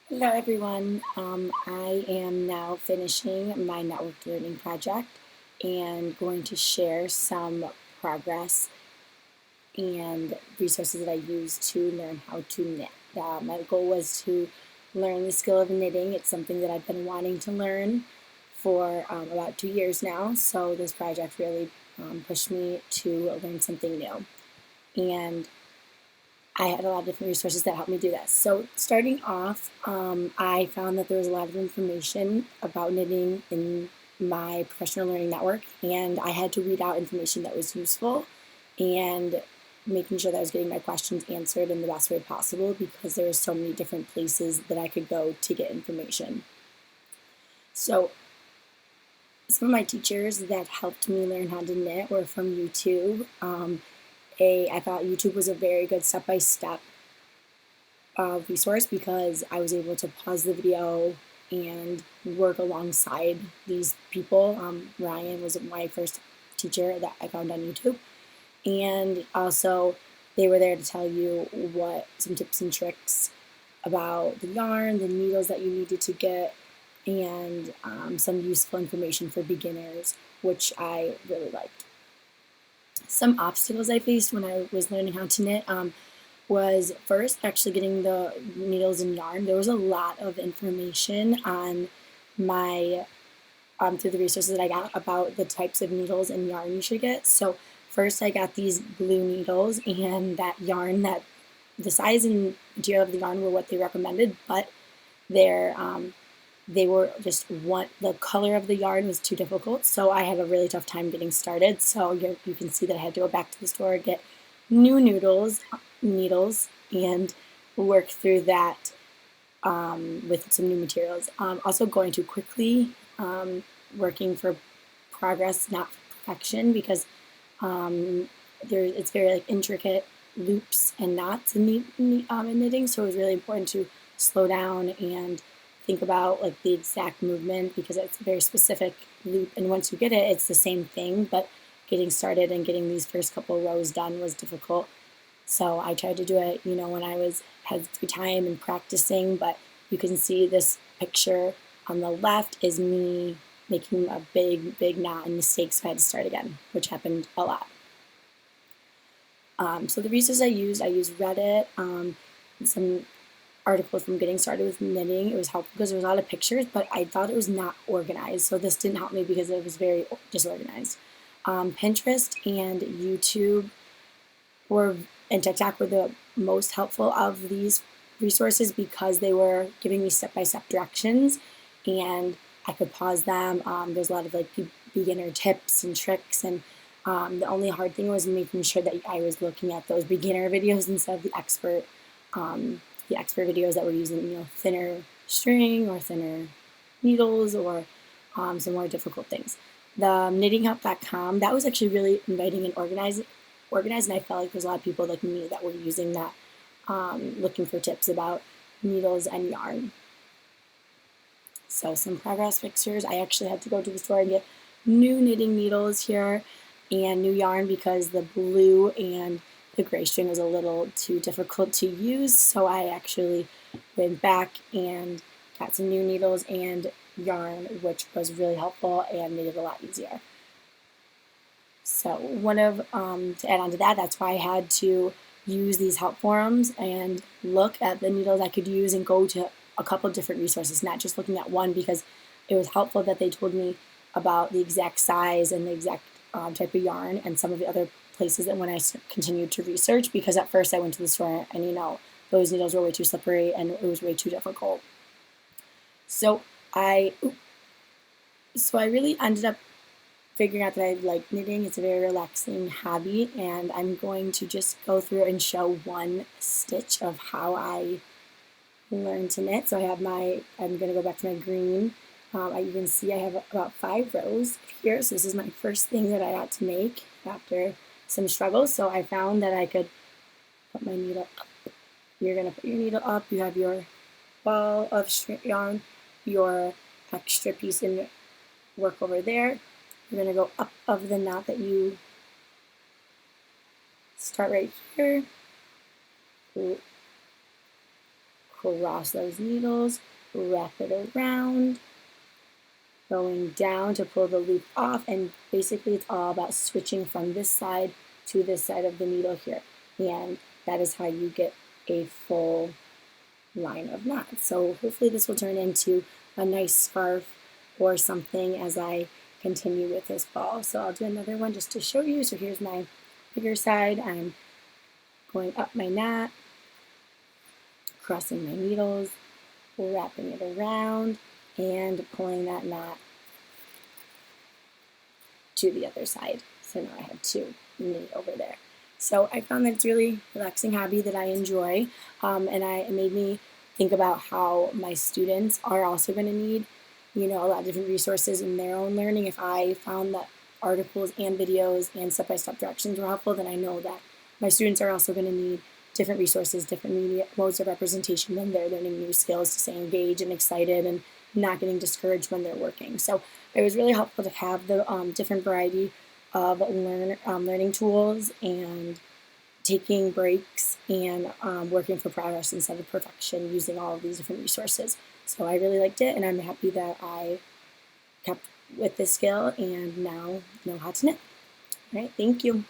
Hello everyone. I am now finishing my network learning project and going to share some progress and resources that I use to learn how to knit. My goal was to learn the skill of knitting. It's something that I've been wanting to learn for about 2 years now, so this project really pushed me to learn something new. And I had a lot of different resources that helped me do this. So starting off, I found that there was a lot of information about knitting in my professional learning network, and I had to weed out information that was useful and making sure that I was getting my questions answered in the best way possible because there were so many different places that I could go to get information. So some of my teachers that helped me learn how to knit were from YouTube. I thought YouTube was a very good step-by-step resource because I was able to pause the video and work alongside these people. Ryan was my first teacher that I found on YouTube, and also they were there to tell you what some tips and tricks about the yarn, the needles that you needed to get, and some useful information for beginners, which I really liked. Some obstacles I faced when I was learning how to knit was first actually getting the needles and yarn. There was a lot of information on my through the resources that I got about the types of needles and yarn you should get. So first I got these blue needles and that yarn that the size and material of the yarn were what they recommended, but they're they were just the color of the yarn was too difficult, so I had a really tough time getting started. So you can see that I had to go back to the store, get new needles, and work through that with some new materials. Also going too quickly, working for progress, not for perfection, because it's very intricate loops and knots in knitting, so it was really important to slow down and think about the exact movement because it's a very specific loop, and once you get it, it's the same thing, but getting started and getting these first couple rows done was difficult. So I tried to do it, when I had free time and practicing, but you can see this picture on the left is me making a big knot and mistake, so I had to start again, which happened a lot. So the resources I used Reddit, some articles from getting started with knitting. It was helpful because there was a lot of pictures, but I thought it was not organized. So this didn't help me because it was very disorganized. Pinterest and YouTube and TikTok were the most helpful of these resources because they were giving me step-by-step directions and I could pause them. There's a lot of beginner tips and tricks, and the only hard thing was making sure that I was looking at those beginner videos instead of the expert videos that were using thinner string or thinner needles or some more difficult things. The knittinghelp.com, that was actually really inviting and organized, and I felt like there's a lot of people like me that were using that, looking for tips about needles and yarn. So some progress pictures. I actually had to go to the store and get new knitting needles here and new yarn because the blue and the gray string was a little too difficult to use, so I actually went back and got some new needles and yarn, which was really helpful and made it a lot easier. So to add on to that, that's why I had to use these help forums and look at the needles I could use and go to a couple different resources, not just looking at one, because it was helpful that they told me about the exact size and the exact type of yarn and some of the other places that when I continued to research, because at first I went to the store and those needles were way too slippery and it was way too difficult. So I really ended up figuring out that I like knitting. It's a very relaxing hobby, and I'm going to just go through and show one stitch of how I learned to knit. So I'm going to go back to my green. You can see I have about 5 rows here, so this is my first thing that I had to make after some struggles. So I found that I could put my needle up. You're going to put your needle up, you have your ball of yarn, your extra piece in work over there. You're going to go up of the knot that you start right here, cross those needles, wrap it around, going down to pull the loop off, and basically it's all about switching from this side to this side of the needle here, and that is how you get a full line of knots. So hopefully this will turn into a nice scarf or something as I continue with this ball. So I'll do another one just to show you. So here's my bigger side. I'm going up my knot, crossing my needles, wrapping it around, and pulling that knot to the other side. So now I have two knit over there. So I found that it's really relaxing hobby that I enjoy, and it made me think about how my students are also going to need, a lot of different resources in their own learning. If I found that articles and videos and step-by-step directions were helpful, then I know that my students are also going to need different resources, different media modes of representation when they're learning new skills to stay engaged and excited and not getting discouraged when they're working. So it was really helpful to have the different variety of learning tools and taking breaks and working for progress instead of perfection using all of these different resources. So I really liked it, and I'm happy that I kept with this skill and now know how to knit. All right, thank you.